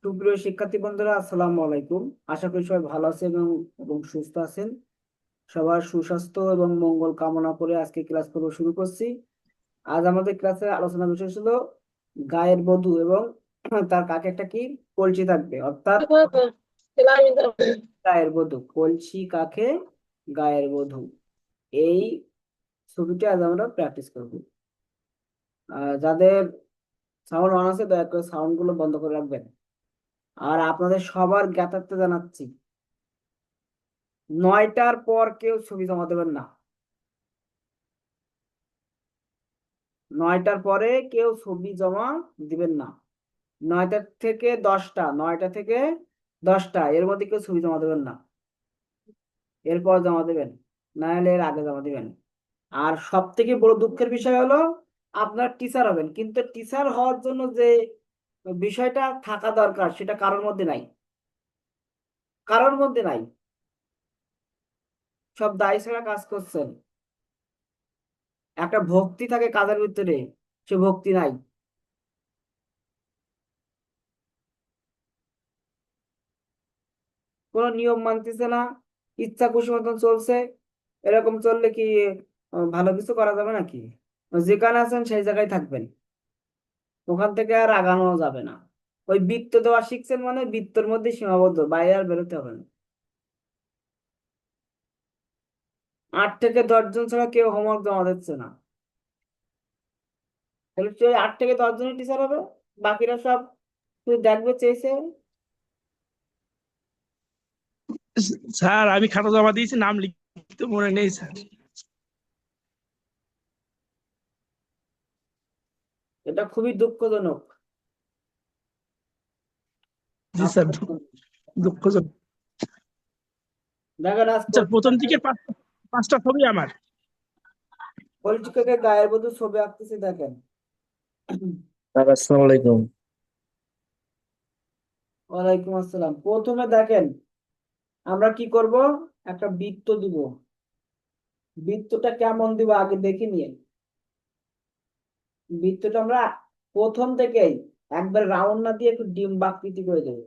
সুপ্রিয় শিক্ষার্থী বন্ধুরা, আসসালামু আলাইকুম। আশা করি সবাই ভালো আছেন এবং সুস্থ আছেন। সবার সুস্বাস্থ্য এবং মঙ্গল কামনা করে আজকে ক্লাস পর্ব শুরু করছি। আজ আমাদের ক্লাসের আলোচনা বিষয় ছিল গায়ের বধূ এবং তার কাকে একটা কি কলসি থাকবে, অর্থাৎ গায়ের বধূ, কলসি কাকে গায়ের বধূ, এই ছবিটা আজ আমরা প্র্যাকটিস করব। যাদের সাউন্ড অন আছে দয়া করে সাউন্ড গুলো বন্ধ করে রাখবেন। আর আপনাদের সবার জ্ঞাতার্থে জানাচ্ছি, 9টার পর কেউ ছবি জমা দেবেন না। 9টার পরে কেউ ছবি জমা দিবেন না। 9টা থেকে 10টা এর মধ্যে কেউ ছবি জমা দেবেন না। এরপর জমা দেবেন, না হলে এর আগে জমা দিবেন। আর সব থেকে বড় দুঃখের বিষয় হলো, আপনার টিচার হবেন, কিন্তু টিচার হওয়ার জন্য যে বিষয়টা থাকা দরকার সেটা কারোর মধ্যে নাই। কারোর মধ্যে নাই, সব দায় ছাড়া কাজ করছেন। একটা ভক্তি থাকে কাজের ভিতরে, সে ভক্তি নাই। কোনো নিয়ম মানতেছে না, ইচ্ছা খুশি মতন চলছে। এরকম চললে কি ভালো কিছু করা যাবে নাকি? যেখানে আছেন সেই জায়গায় থাকবেন, ওখান থেকে আর আগানো যাবে না। ওই বৃত্ত দেওয়া শিখছেন মানে বৃত্তর মধ্যে সীমাবদ্ধ, বাইরে আর বেরোতে হবে না। 8 থেকে 10 জন ছাড়া কেউ হোমওয়ার্ক জমা দিচ্ছে না। তাহলে তুই 8 থেকে 10 জনের টিচার হবে, বাকিরা সব তুই দেখবে চেয়েছে। স্যার আমি খাতা জমা দিয়েছি, নাম লিখতে মনে নেই স্যার। এটা খুবই দুঃখজনক। জি স্যার, দুঃখজনক। দেখেন আজ আচ্ছা, প্রথম দিকে পাঁচটা ছবি আমার। পলিটিকাকে গায়ের বধূ ছবি আঁকতেছি, দেখেন। আসসালামু আলাইকুম। ওয়ালাইকুম আসসালাম। প্রথমে দেখেন আমরা কি করব, একটা বৃত্ত দিব। বৃত্তটা কেমন দিব আগে দেখে নিয়ে। বৃত্তটা আমরা প্রথম থেকেই একবার রাউন্ড না দিয়ে একটু ডিম্বাকৃতি করে দেবো।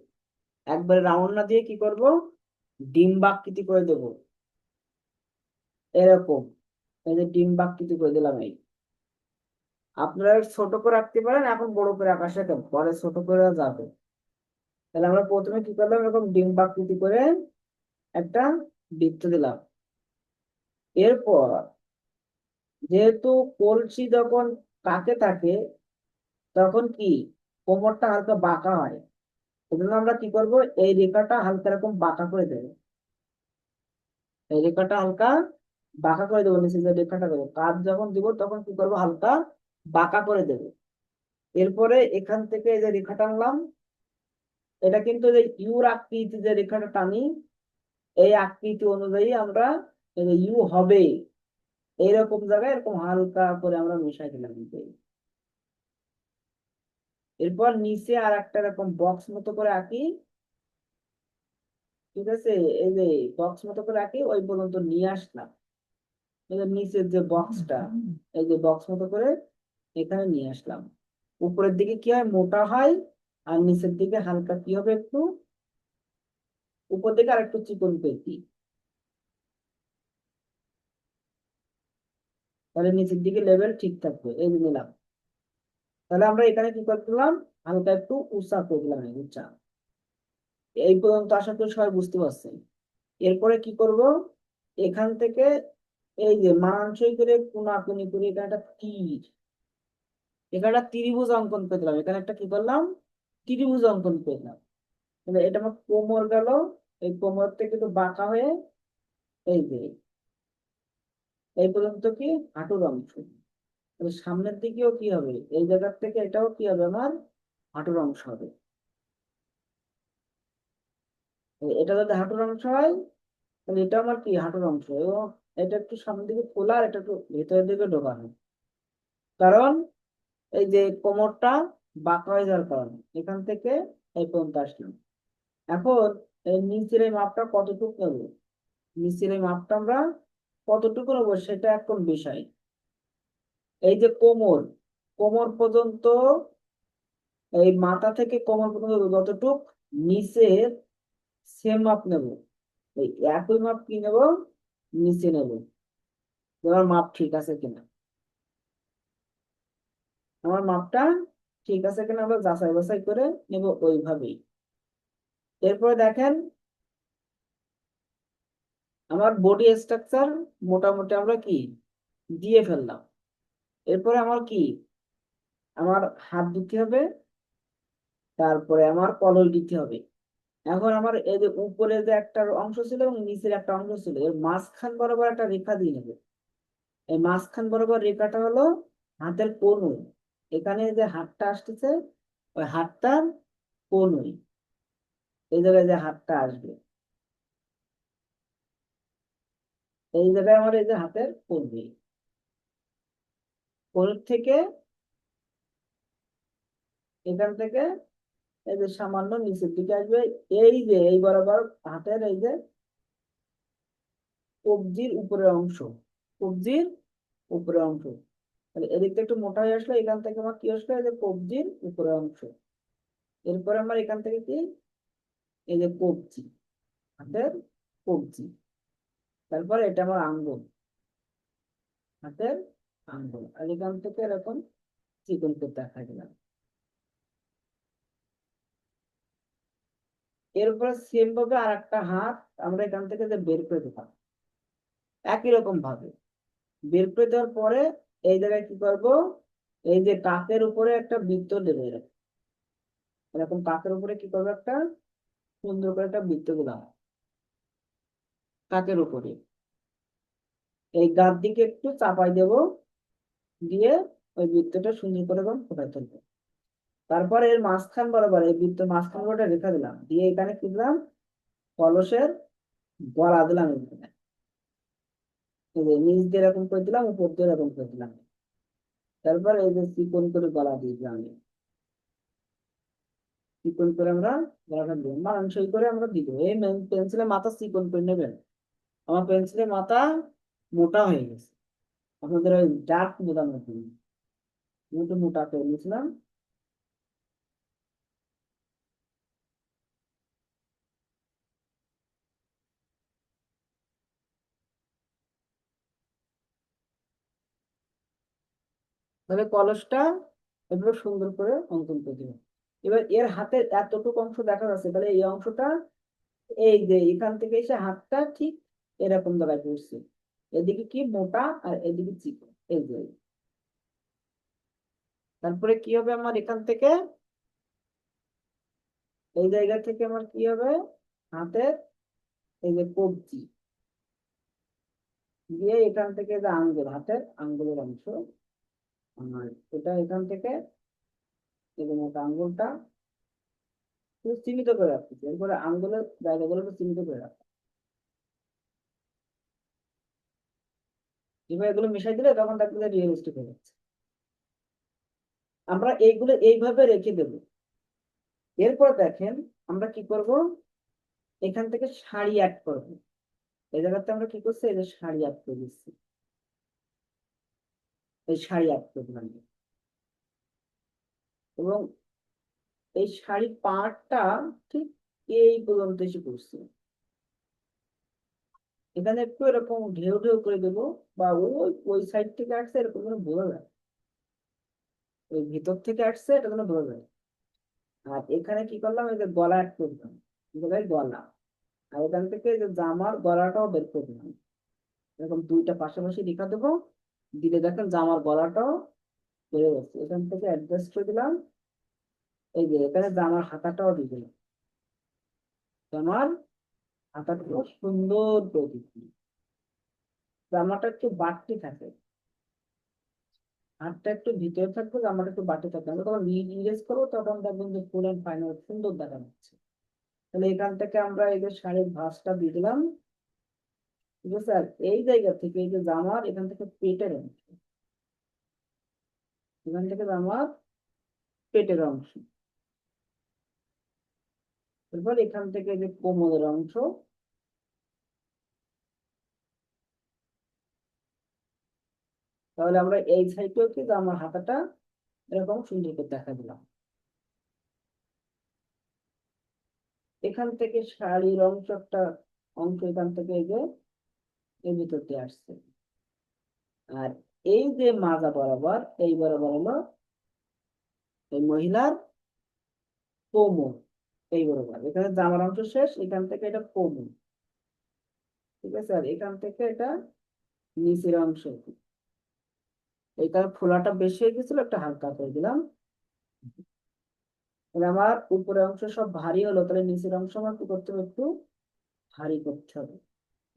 একবার রাউন্ড না দিয়ে কি করব, ডিম্বাকৃতি করে দেবো। এরকম, এই যে ডিম্বাকৃতি করে দিলাম। এই আপনারা ছোট করে আঁকতে পারেন, এখন বড় করে আঁকা শেখেন, পরে ছোট করে যাবে। তাহলে আমরা প্রথমে কি করলাম, এরকম ডিম্বাকৃতি করে একটা বৃত্ত দিলাম। এরপর যেহেতু কলসি যখন কাকে থাকে, তখন কি কোমরটা হালকা বাঁকা হয়। সেজন্য আমরা কি করব, এই রেখাটা হালকা এরকম বাঁকা করে দেবো। এই রেখাটা হালকা বাঁকা করে দেবো, নিচে যে রেখাটা দেবো কাজ যখন দিব তখন কি করবো, হালকা বাঁকা করে দেবো। এরপরে এখান থেকে এই যে রেখাটা আনলাম, এটা কিন্তু যে ইউর আকৃতি যে রেখাটা টানি, এই আকৃতি অনুযায়ী আমরা এই যে ইউ হবে এইরকম জায়গায় এরকম হালকা করে আমরা মিশাই দিলাম। এরপর নিচে আর একটা এরকম বক্স মতো করে আঁকি। ঠিক আছে, এই যে বক্স মতো করে আঁকি ওই পর্যন্ত নিয়ে আসলাম। এই যে নিচের যে বক্সটা, এই যে বক্স মতো করে এখানে নিয়ে আসলাম। উপরের দিকে কি হয়, মোটা হয়। আর নিচের দিকে হালকা কি হবে, একটু উপর দিকে আর একটু চিকন পেতি। তাহলে নিচের দিকে লেভেল ঠিক থাকবে। এই যে নিলাম। তাহলে আমরা এখানে কি করলাম, হালকা একটু উঁচা করলাম, উঁচা। এই পর্যন্ত আশা করি সবাই বুঝতে পারছেন। এরপরে কি করব, এখান থেকে এই যে মানানসই করে কোনাকুনি করে এখানে একটা তীর, এখানে একটা ত্রিভুজ অঙ্কন করে দিলাম। এখানে একটা কি করলাম, ত্রিভুজ অঙ্কন করলাম। তাহলে এটা আমার কোমর গেল, এই কোমর থেকে তো বাঁকা হয়ে এই যে এই পর্যন্ত কি হাঁটুর অংশ। তাহলে সামনের দিকেও কি হবে, এই জায়গার থেকে এটাও কি হবে, আমার হাঁটুর অংশ হবে। এটা যদি হাঁটুর অংশ হয়, তাহলে এটা আমার কি হাঁটুর অংশ, এবং এটা একটু সামনের দিকে খোলা আর এটা একটু ভেতরের দিকে ঢোকানো। কারণ এই যে কোমরটা বাঁকা হয়ে যাওয়ার কারণে এখান থেকে এই পর্যন্ত আসলাম। এখন এই নিচের এই মাপটা কতটুকু নেব, নিচের এই মাপটা আমরা কতটুকু নেবো সেটা এখন বিষয়। এই যে কোমর, কোমর পর্যন্ত এই মাথা থেকে কোমর পর্যন্ত যতটুক নিচের সেম মাপ নেব, এই একই মাপ কি নেব, নিচে নেব, আমার মাপ ঠিক আছে কিনা, আমার মাপটা ঠিক আছে কিনা আমরা যাচাই বাছাই করে নেব ওইভাবেই। এরপরে দেখেন আমার বডি স্ট্রাকচার মোটামুটি আমরা কি দিয়ে ফেললাম। এরপরে আমার কি, আমার হাত দিতে হবে, তারপরে আমার কলই দিতে হবে। এখন আমার এই যে উপরে যে একটা অংশ ছিল এবং নিচের একটা অংশ ছিল, এর মাঝখান বরাবর একটা রেখা দিয়ে নেবে। এই মাঝখান বরাবর রেখাটা হলো হাতের কনুই, এখানে যে হাতটা আসতেছে ওই হাতটার কনুই, এই জায়গায় যে হাতটা আসবে, এই জায়গায় আমার এই যে হাতের কনুই, কনুই থেকে এখান থেকে এই যে সামান্য নিচের দিকে আসবে, এই যে এই বরাবর হাতের এই যে কবজির উপরের অংশ, কবজির উপরের অংশ, তাহলে এদিকটা একটু মোটা হয়ে আসলো, এখান থেকে আমার কি আসলো, এই যে কবজির উপরের অংশ। এরপরে আমার এখান থেকে কি, এই যে কবজি, হাতের কবজি, তারপরে এটা আমার আঙ্গুল, হাতের আঙ্গুল, আর এখান থেকে এরকম চিকন করে দেখা গেলাম। এরপরে সেম ভাবে আর একটা হাত আমরা এখান থেকে যে বের করে দিলাম, একই রকম ভাবে বের করে দেওয়ার পরে এই জায়গায় কি করব, এই যে কাকের উপরে একটা বৃত্ত দেবে, এরকম কাকের উপরে কি করবো, একটা সুন্দর করে একটা বৃত্ত দিলাম কাকের উপরে, এই গার দিকে একটু চাপাই দেব, দিয়ে ওই বৃত্তটা সুন্দর করে এবং ফুটাই তুলবো। তারপরে এর মাঝখান বরাবর এই বৃত্ত মাঝখান বরাবর রেখা দিলাম, দিয়ে এখানে কি দিলাম, কলসের গলা দিলাম এখানে, এই যে নিচ দিয়ে এরকম করে দিলাম, উপর দিয়ে এরকম করে দিলাম, তারপর এই যে চিকন করে গলা দিয়ে দিলাম, চিকন করে আমরা গলাটা দিব, মানানসই করে আমরা দিব। এই পেন্সিলের মাথা চিকন করে নেবেন, আমার পেন্সিলের মাথা মোটা হয়ে গেছে, আপনাদের ওই ডার্ক বোঝানোর জন্য মোটা মোটা করে নিয়েছিলাম। তাহলে কলসটা এভাবে সুন্দর করে অঙ্কন করে দিবেন। এবার এর হাতের এতটুকু অংশ দেখা যাচ্ছে, তাহলে এই অংশটা এই যে এখান থেকে এসে হাতটা ঠিক এরকম জায়গায় পড়ছে, এদিকে কি মোটা আর এদিকে চিকন, এই যে তারপরে কি হবে আমার এখান থেকে, এই জায়গা থেকে আমার কি হবে, হাতের এই যে কবজি দিয়ে এখান থেকে যে আঙ্গুল, হাতের আঙ্গুলের অংশ আমার, এটা এখান থেকে এই যে মোটা আঙ্গুলটা শুধু চিহ্নিত করে রাখতেছি, এরপরে আঙ্গুলের জায়গাগুলো একটু চিহ্নিত করে রাখবো। এবার এগুলো মিশাই দিলে তখন দেখবে রিয়েলিস্টিক হয়ে যাচ্ছে। আমরা এইগুলো এইভাবে রেখে দেবো। এরপর দেখেন আমরা কি করব, এখান থেকে সারি অ্যাড করব, এই জায়গাতে আমরা কি করছি, এই যে সারি অ্যাড করে দিচ্ছি, এই সারি অ্যাড করে দিলাম, এবং এই শাড়ির পাড়টা ঠিক এই পর্যন্ত এসে পড়ছে, এখানে একটু এরকম ঢেউ ঢেউ করে দেবো, বা ওই ওই সাইড থেকে আসছে এরকম যেন বোঝা যায়, ওই ভিতর থেকে আসছে এটা যেন বোঝা যায়। আর এখানে কি করলাম, এই যে গলা অ্যাড করলাম, গলায় গলা, আর এখান থেকে এই যে জামার গলাটাও বের করে দিলাম, এরকম দুইটা পাশাপাশি রেখা দেবো, দিলে দেখেন জামার গলাটাও বেড়ে গেছে, এখান থেকে অ্যাডজাস্ট করে দিলাম, এই যে এখানে জামার হাতাটাও দিয়ে দিলাম, জামার হাতাটাও সুন্দর করে দিচ্ছি, জামাটা একটু বাড়তি থাকে, হাতটা একটু ভিতরে থাকবে, জামাটা একটু বাড়তি থাকবে, আমরা তখন ইরেজ করবো তখন দেখবেন যে ফুল অ্যান্ড ফাইনাল সুন্দর দেখা যাচ্ছে। তাহলে এখান থেকে আমরা এই যে শাড়ির ভাঁজটা দিয়ে দিলাম, ঠিক আছে, আর এই জায়গা থেকে এই যে জামার এখান থেকে পেটের অংশ, এখান থেকে জামার পেটের অংশ, এরপর এখান থেকে এই যে কোমরের অংশ, তাহলে আমরা এই সাইডেও কিন্তু আমার হাতাটা এরকম সুন্দর করে দেখা দিলাম। এখান থেকে শাড়ির অংশ একটা অংশ এখান থেকে এই যে এর ভিতর দিয়ে আসছে। আর এই যে মাজা বরাবর এই বরাবর হলো এই মহিলার কোমর, এই বরাবর এখানে জামার অংশ শেষ, এখান থেকে এটা কোমর, ঠিক আছে। আর এখান থেকে এটা নিচের অংশ, এইখানে ফোলাটা বেশি হয়ে গেছিল, একটা হালকা করে দিলাম। তাহলে আমার উপরের অংশ সব ভারী হলো, তাহলে নিচের অংশ আমার কি করতে হবে, একটু ভারী করতে হবে।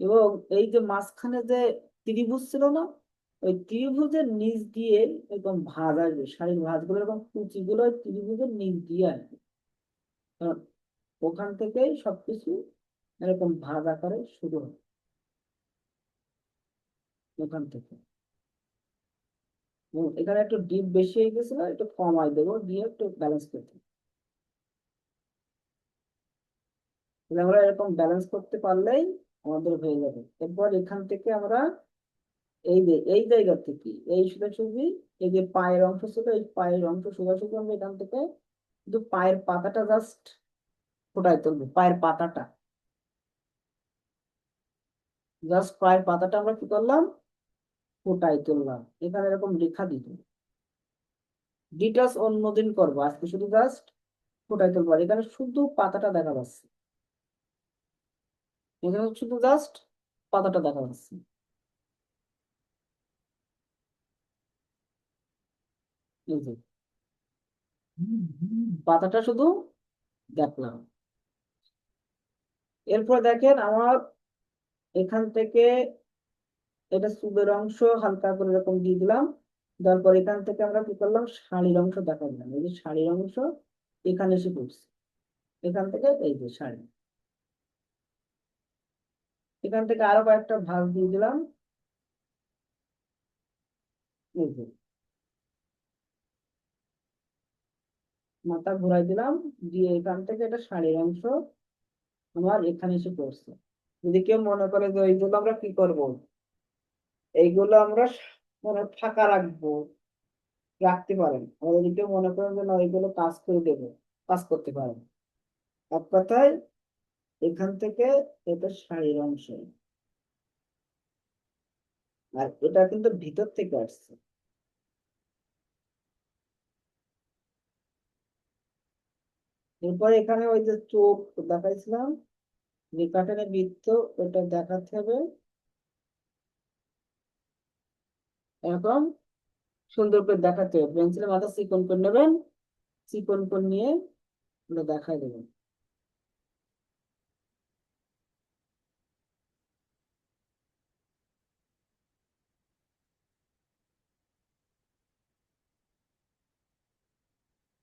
এবং এই যে মাঝখানে যে ত্রিভুজ ছিল না, ওই ত্রিভুজের নিচ দিয়ে এরকম ভাঁজ আসবে, শাড়ির ভাঁজগুলো এরকম কুচিগুলো ওই ত্রিভুজের নিচ দিয়ে আসবে। কারণ ওখান থেকেই সবকিছু এরকম ভাঁজ আকারে শুরু হবে, ওখান থেকে। এবং এখানে একটু ডিপ বেশি হয়ে গেছিল, একটু কমাই দেবো, দিয়ে একটু ব্যালেন্স করতে। তাহলে আমরা এরকম ব্যালেন্স করতে পারলেই আমাদের হয়ে যাবে। এরপর এখান থেকে আমরা এই যে এই জায়গা থেকে এই সোজাসুজি এই যে পায়ের অংশ ছিল, এই পায়ের অংশ সোজাসুজি আমরা এখান থেকে শুধু পায়ের পাতাটা জাস্ট ফোটাই তুলবো, পায়ের পাতাটা, জাস্ট পায়ের পাতাটা আমরা কি করলাম, ফোটাই তুললাম। এখানে এরকম রেখা দিত, ডিটেলস অন্যদিন করবো, আজকে শুধু জাস্ট ফোটাই তুলবো। আর এখানে শুধু পাতাটা দেখা যাচ্ছে, এখানে শুধু জাস্ট পাতাটা দেখা যাচ্ছে, এই যে পাতাটা শুধু দেখলাম। এরপর দেখেন আমার এখান থেকে এটা চুলের অংশ হালকা করে এরকম দিয়ে দিলাম। দেওয়ার পর এখান থেকে আমরা কি করলাম, শাড়ির অংশ দেখা দিলাম, এই যে শাড়ির অংশ এখানে এসে পড়ছে, এখান থেকে এই যে শাড়ি, এখান থেকে আরো কয়েকটা ভাঁজ দিয়ে দিলাম, এই যে মাথা ঘুরাই দিলাম, দিয়ে এখান থেকে এটা শাড়ির অংশ আমার এখানে এসে পড়ছে। যদি কেউ মনে করে যে এইগুলো আমরা কি করব, এইগুলো আমরা মানে ফাঁকা রাখবো, রাখতে পারেন। আর যদি কেউ মনে করেন যে না এইগুলো কাজ করে দেবো, কাজ করতে পারেন। এক কথায় এখান থেকে এটা শাড়ির অংশ, আর এটা কিন্তু ভিতর থেকে আসছে। এরপর এখানে ওই যে চোখ দেখাইছিলাম, রেখাটানে বৃত্ত, ওটা দেখাতে হবে এরকম সুন্দর করে দেখাতে হবে। পেন্সিলের মাথা চিকন করে নেবেন, চিকন করে নিয়ে ওটা দেখাই দেবেন।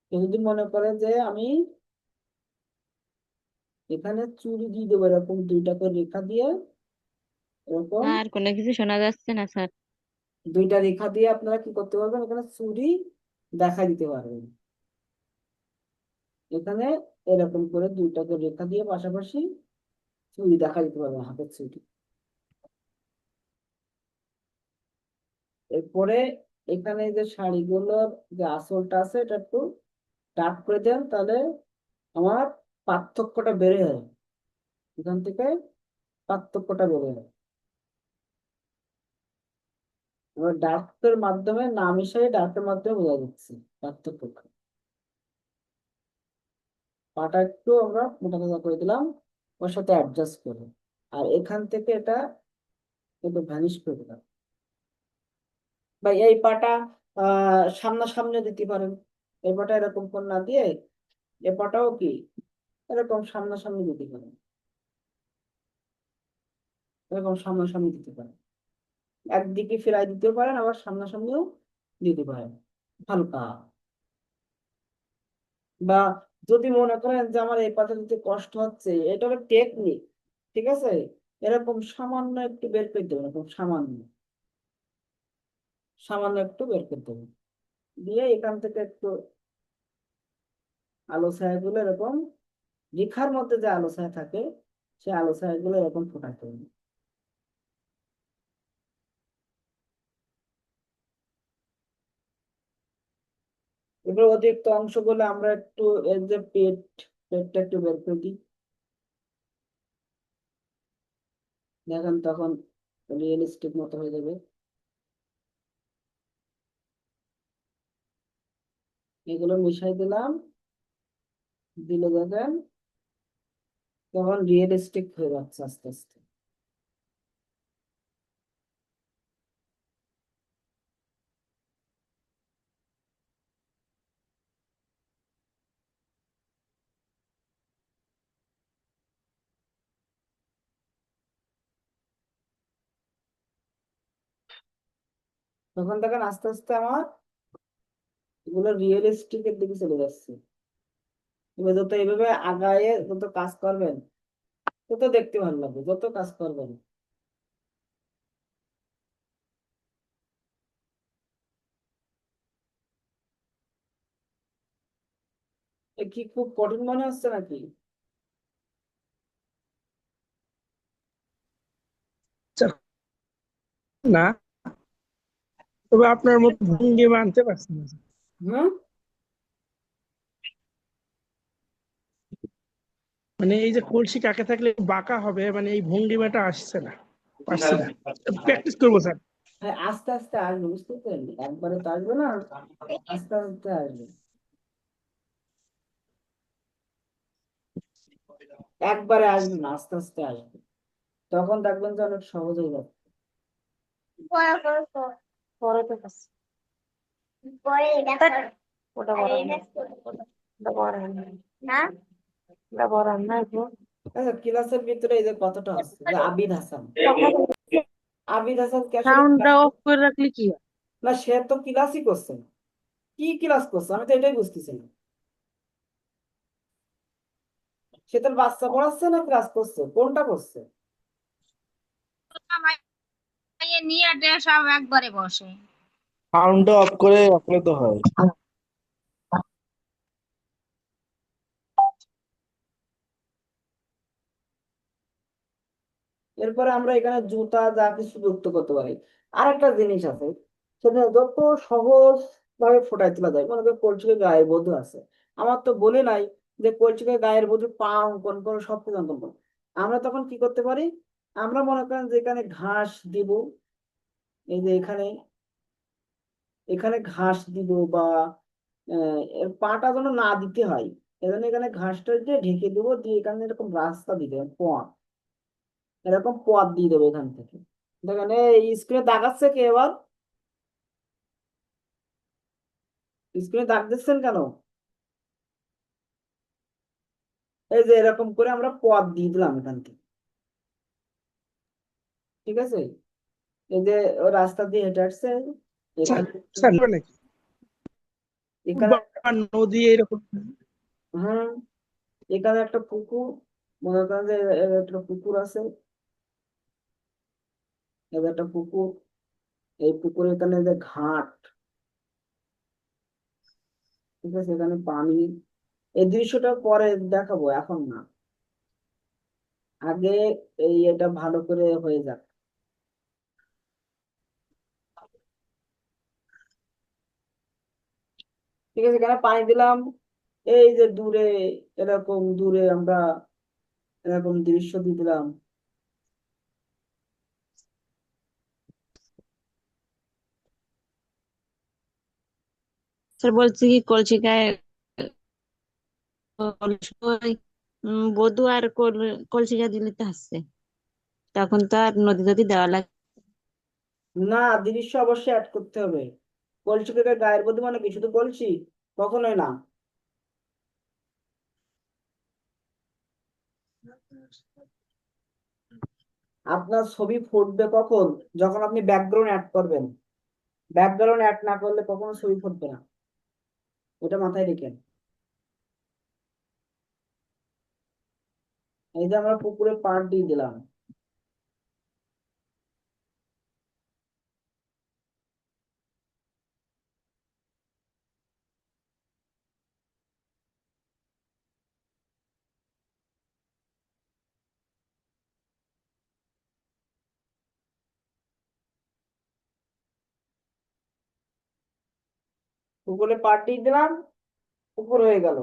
কেউ যদি মনে করে যে আমি এখানে চুড়ি দিয়ে দেবো, এরকম দুইটা করে রেখা দিয়ে, এরকম আর কোনো কিছু শোনা যাচ্ছে না স্যার। দুইটা রেখা দিয়ে আপনারা কি করতে পারবেন, এখানে চুড়ি দেখা দিতে পারবেন। এখানে এরকম করে দুইটা করে রেখা দিয়ে পাশাপাশি চুড়ি দেখা দিতে পারবেন, হাতের চুড়ি। এরপরে এখানে যে শাড়িগুলোর যে আঁচলটা আছে এটা একটু ডার্ক করে দেন, তাহলে আমার পার্থক্যটা বেড়ে যায়, এখান থেকে পার্থক্যটা বেড়ে যায়। এবার ডার্কের মাধ্যমে না মিশিয়ে ডার্কের মাধ্যমে বোঝা যাচ্ছে পার্থক্য। পাটা একটু আমরা মোটা মোটা করে দিলাম, ওর সাথে অ্যাডজাস্ট করে। আর এখান থেকে এটা একটু ভ্যানিশ করে দিলাম। বা এই পাটা সামনাসামনি দিতে পারেন, এই পাটা এরকম করে না দিয়ে এ পাটাও কি এরকম সামনাসামনি দিতে পারেন, এরকম সামনাসামনি দিতে পারেন। একদিকে ফেরাই দিতে পারেন, আবার সামনাসামনিও দিতে পারেন হালকা। বা যদি মনে করেন যে আমার এই পাটা দিতে কষ্ট হচ্ছে, এটা হলো টেকনিক, ঠিক আছে, এরকম সামান্য একটু বের করে দেবেন, এরকম সামান্য সামান্য একটু বের করে দেবেন, দিয়ে এখান থেকে একটু আলো ছায়া গুলো এরকম রেখার মধ্যে যে আলো ছায়া থাকে, সেই আলো ছায়া গুলো এরকম ফোটাতে হবে। এবার অতিরিক্ত অংশগুলো আমরা একটু এর যে পেটটা একটু বের করে দিই, দেখেন তখন রিয়েলিস্টিক মতো হয়ে যাবে। এগুলো মিশাই দিলাম, দিলে দেখেন তখন রিয়েলিস্টিক হয়ে যাচ্ছে আস্তে আস্তে। তখন দেখেন আস্তে আস্তে আমার এগুলো রিয়েলিস্টিকের দিকে চলে যাচ্ছে। এবার যত এইভাবে আগায়ে যত কাজ করবেন তত দেখতে ভালো লাগবে, যত কাজ করবেন। এ কি খুব কঠিন মনে হচ্ছে নাকি? আচ্ছা, না, তবে আপনার মতো ভঙ্গি মানতে পারছি না স্যার। হুম। মানে এই যে কলসি কাকে থাকলে বাঁকা হবে, মানে এই ভঙ্গিমাটা আসছে না, পারছি না। প্র্যাকটিস করবো স্যার। হ্যাঁ, আস্তে আস্তে আসবে, বুঝতে পারলি? একবারে তো আসবে না, আস্তে আস্তে আসবে। একবারে আসবে না, আস্তে আস্তে আসবে। তখন দেখবেন যে অনেক সহজ হয়ে যাবে। পরে তো আছে। ধ্যাৎ, ওটা বড় না। ওটা বড় না। ওটা বড় না গো। আচ্ছা, ক্লাসের ভিতরে এই যে কতটা হচ্ছে যে আবিদ হাসান, আবিদ হাসান কি আসলে সাউন্ডটা ক্লাস অফ করে রাখলে কি হয়? না? সে তো ক্লাসই করছে না। কি ক্লাস করছে আমি তো এটাই বুঝতেছি না। সে তার বাচ্চা পড়াচ্ছে না ক্লাস করছে, কোনটা করছে? নিয়ে সব একবারে বসে। সাউন্ডটা অফ করে রাখলে তো হয়। এরপরে আমরা এখানে জুতা যা কিছু যুক্ত করতে পারি। আর একটা জিনিস আছে, সেটা যত সহজ ভাবে ফোটাই তোলা যায়। মনে করি কলসিকে গায়ের বধূ আছে, আমার তো বলে নাই যে কলসিকে গায়ের বধূ পা অঙ্কন করো, সব কিছু অঙ্কন করো। আমরা তখন কি করতে পারি? আমরা মনে করেন যে এখানে ঘাস দিব, এই যে এখানে এখানে ঘাস দিব, বা এর পাটা যেন না দিতে হয়, এজন্য এখানে ঘাসটা দিয়ে ঢেকে দেবো, দিয়ে এখানে এরকম রাস্তা দিতে পথ, এরকম পথ দিয়ে দেবো এখান থেকে। দেখেন এই স্ক্রিনে দাগাচ্ছে কে এবার? স্ক্রিনে দাগ দিচ্ছেন কেন? এই যে এরকম করে আমরা পথ দিয়ে দিলাম এখান থেকে, ঠিক আছে? এই যে ও রাস্তা দিয়ে হেঁটে আসছে, স্যার, এখানে স্যার নাকি এখানে বা নদী এরকম। হুম, এখানে একটা পুকুর, মনে করেন যে একটা পুকুর আছে, এই যে একটা পুকুর, এই পুকুরে এখানে যে ঘাট, ঠিক আছে, এখানে পানি। এই দৃশ্যটা পরে দেখাবো, এখন না। আগে এই এটা ভালো করে হয়ে যাক। ঠিক আছে, এখানে পানি দিলাম। এই যে দূরে, এরকম দূরে আমরা এরকম দৃশ্য দিয়ে দিলাম। স্যার বলছি কি কলসিকায় কলসি বধূ আর কলসিকা দিলে তো আসছে, তখন তো আর নদী নদী দেওয়া লাগে। না, দৃশ্য অবশ্যই অ্যাড করতে হবে। কলসিকে গায়ের বধূ মানে কি শুধু কলসি? কখনোই না। আপনার ছবি ফুটবে কখন? যখন আপনি ব্যাকগ্রাউন্ড অ্যাড করবেন। ব্যাকগ্রাউন্ড অ্যাড না করলে কখনো ছবি ফুটবে না, ওটা মাথায় রেখেন। এই যে আমরা পুকুরে পাড় দিয়ে দিলাম, পুকুরে পাড় দিয়ে দিলাম, পুকুর হয়ে গেল।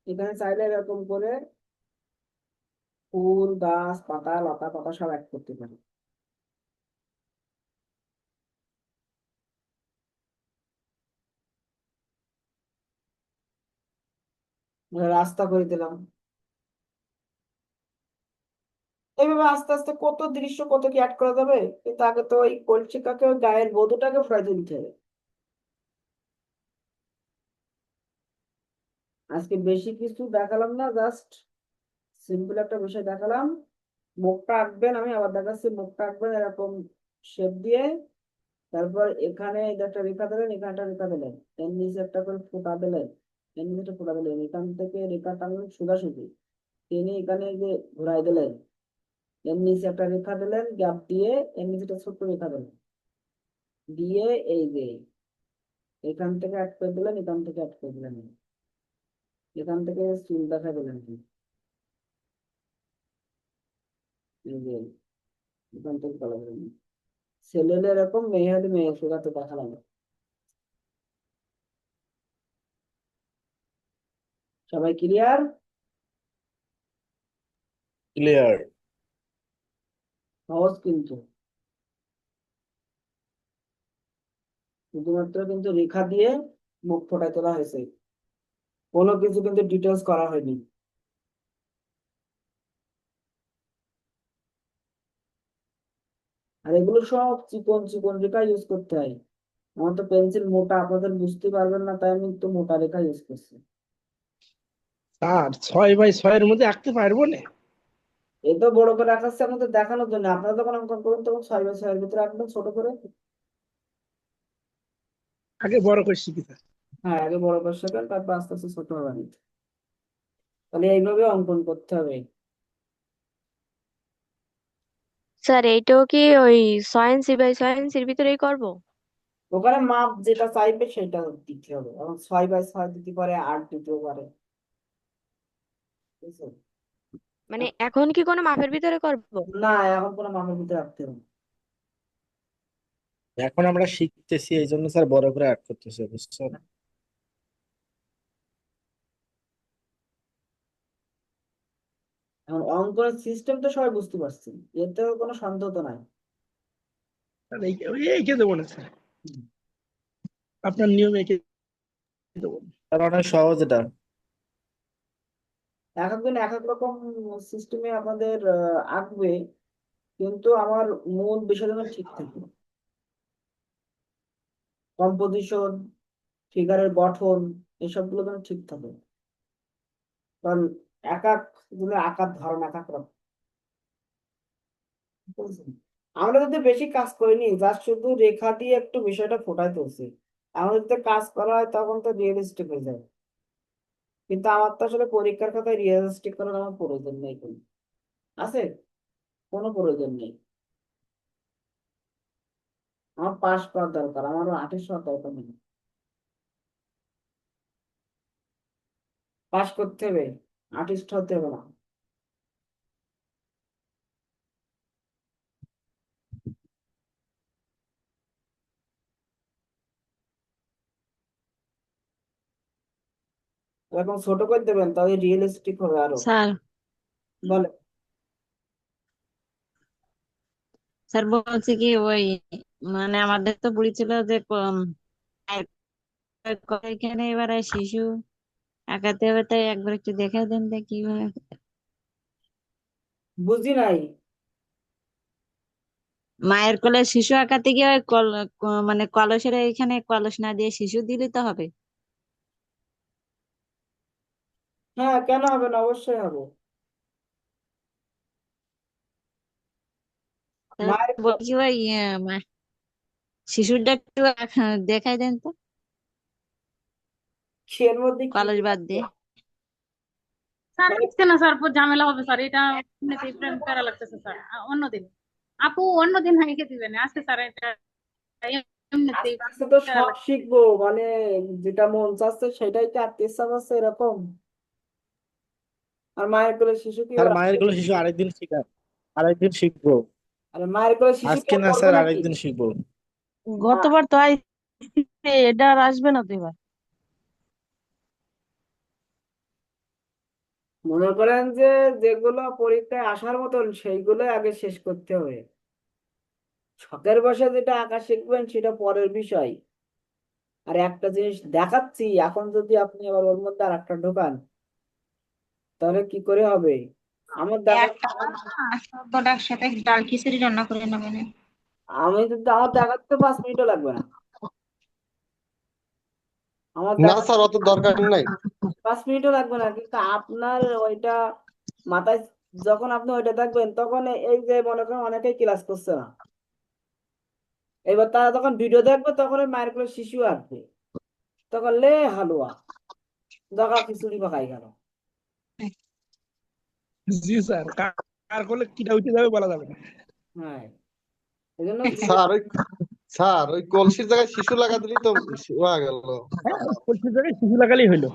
এখানে চাইলে এরকম করে ফুল, গাছ, পাতা, লতা পাতা সব অ্যাড করতে পারি। রাস্তা করে দিলাম। এইভাবে আস্তে আস্তে কত দৃশ্য কত কি অ্যাড করা যাবে, কিন্তু আগে তো ওই কলসিকাকে ওই গায়ের বধূটাকে ফ্রাই তুলতে হবে। আজকে বেশি কিছু দেখালাম না, জাস্ট সিম্পল একটা বিষয় দেখালাম। মুখটা আঁকবেন, আমি আবার দেখাচ্ছি, মুখটা আঁকবেন এরকম শেপ দিয়ে। তারপর এখানে এই যে একটা রেখা দিলেন, এখানে একটা রেখা দিলেন, এর নিচে একটা করে ফোঁটা দিলেন, এর নিচে একটা ফোঁটা দিলেন, এখান থেকে রেখা টানলেন সোজাসুজি, টেনে এখানে এই যে ঘুরাই দিলেন, এর নিচে একটা রেখা দিলেন গ্যাপ দিয়ে, এর নিচে একটা ছোট্ট রেখা দিলেন দিয়ে, এই যে এখান থেকে অ্যাড করে দিলেন, এখান থেকে অ্যাড করে দিলেন, এখান থেকে চুল দেখা দিলেন, এই যে এখান থেকে কালো দিলেন। ছেলে হলে এরকম, মেয়ে হলে মেয়ে, সেটা তো দেখালাম। সবাই ক্লিয়ার? ক্লিয়ার। সহজ কিন্তু, শুধুমাত্র কিন্তু রেখা দিয়ে মুখ ফোটায় তোলা হয়েছে, কোনো কিছু কিন্তু ডিটেলস করা হয়নি। আর এগুলো সব চিকন চিকন রেখা ইউজ করতে হয়। আমার তো পেন্সিল মোটা, আপনাদের বুঝতে পারবেন না, তাই আমি একটু মোটা রেখা ইউজ করছি। স্যার 6x6 মধ্যে আঁকতে পারবো না। এ তো বড় করে আঁকাচ্ছে আমাদের দেখানোর জন্য, আপনারা যখন অঙ্কন করুন তখন 6x6 ভিতরে আঁকবেন ছোট করে। আগে বড় করে শিখি স্যার। হ্যাঁ, আগে বড় করে শেখান, তারপর আস্তে আস্তে ছোট হবে। তাহলে এইভাবে অঙ্কন করতে হবে। স্যার এইটাও কি ওই 6 ইঞ্চি বাই 6 ইঞ্চির ভিতরেই করব? ওখানে মাপ যেটা চাইবে সেটা দিতে হবে, এবং 6x6 দিতে পারে, 8 দিতেও পারে, বুঝছো? মানে এখন কি কোনো মাপের ভিতরে করব? না, এখন কোনো মাপের ভিতরে রাখতে হবে না। এখন আমরা শিখতেছি, এই জন্য স্যার বড় করে অ্যাড করতেছে, বুঝছেন? এখন অঙ্কনের সিস্টেম তো সবাই বুঝতে পারছি, এতেও কোনো সন্দেহ তো নাই। স্যার এঁকে দেবো না স্যার, আপনার নিয়ম এঁকে দেবো না। স্যার অনেক সহজ এটা। এক একদিন এক এক রকম সিস্টেমে আপনাদের আঁকবে, কিন্তু আমার মূল বিষয় যেন ঠিক থাকে, কম্পোজিশন, ফিগারের গঠন, এসবগুলো যেন ঠিক থাকে। কারণ এক এক গুলো আঁকার ধরন এক এক রকম, বুঝছেন? আমরা যদি বেশি কাজ করিনি, জাস্ট শুধু রেখা দিয়ে একটু বিষয়টা ফোটাই তুলছি, আমাদের যদি কাজ করা হয় তখন তো রিয়েলিস্টিক হয়ে যায়। কিন্তু আমার তো আসলে পরীক্ষার খাতায় রিয়েলিস্টিক করার আমার প্রয়োজন নেই, কোনো আছে, কোনো প্রয়োজন নেই। আমার পাস করার দরকার, আমারও আর্টিস্ট হওয়ার দরকার নেই। পাস করতে হবে, আর্টিস্ট হতে হবে না। এরকম ছোট করে দেবেন, তাহলে রিয়েলিস্টিক হবে আরো। স্যার বলে স্যার বলছি কি ওই মানে আমাদের তো বুড়ি ছিল যে এখানে এবারে শিশু আঁকাতে হবে, তাই একবার একটু দেখে দেন তো কিভাবে। বুঝি নাই। মায়ের কোলে শিশু আঁকাতে গিয়ে ওই মানে কলসের এখানে কলস না দিয়ে শিশু দিলে তো হবে। হ্যাঁ, কেন হবে না, অবশ্যই হবে। তাহলে মায়ের বলছি ওই শিশুরটা একটু দেখাই দেন তো, খেয়ের মধ্যে কি কলস বাদ দিয়ে। স্যার মানে আজকে না স্যার, ঝামেলা হবে স্যার, এটা এমনিতেই প্যারা লাগতেছে স্যার। অন্যদিন আপু, অন্যদিন হাইকে দিবেন, আজকে স্যার এটা এমনিতেই আস্তে আস্তে তো প্যারা সব লাগতেছে। শিখবো, মানে যেটা মন চাচ্ছে সেটাই তো আঁকতে ইচ্ছা করছে এরকম। আর মায়ের কোলে শিশু কি স্যার এবার মায়ের আঁকতে গুলো শিখবে? শিশু আরেকদিন শিখার, আরেকদিন শিখবো। আর মায়ের কোলে শিশু কি আজকে আর না করবে স্যার, নাকি? আরেকদিন শিখবো। না, গতবার তো আইছে, এটা আর আসবে না তো এবার। মনে করেন যে যেগুলো পরীক্ষায় আসার মতন সেইগুলো আগে শেষ করতে হবে। শখের বসে যেটা আঁকা শিখবেন সেটা পরের বিষয়। আর একটা জিনিস দেখাচ্ছি, এখন যদি আপনি আবার ওর মধ্যে আর একটা ঢোকান তাহলে কি করে হবে? আমার দেখা একটা শব্দটা একসাথে ডাল খিচুড়ি রান্না করে নেবেন। আমার দেখাতে 5 মিনিটও লাগবে না। আমার না দেখা স্যার, অত দরকার নাই। 5 মিনিটও লাগবে না, কিন্তু আপনার ওইটা মাথায় যখন আপনি ওইটা দেখবেন তখন এই যে মনে করেন অনেকেই ক্লাস করছে না, এবার তারা যখন ভিডিও দেখবে তখন ওই মায়ের কোলে শিশু আসবে, তখন লে হালুয়া জগা খিচুড়ি পাকাই গেল। জি স্যার, কার করলে কিটা উঠে যাবে বলা যাবে না। হ্যাঁ, এই জন্য স্যার ওই কলসির জায়গায় শিশু লাগা দিলেই তো হয়ে গেল। হ্যাঁ, কলসির জায়গায় শিশু লাগালেই হইলো।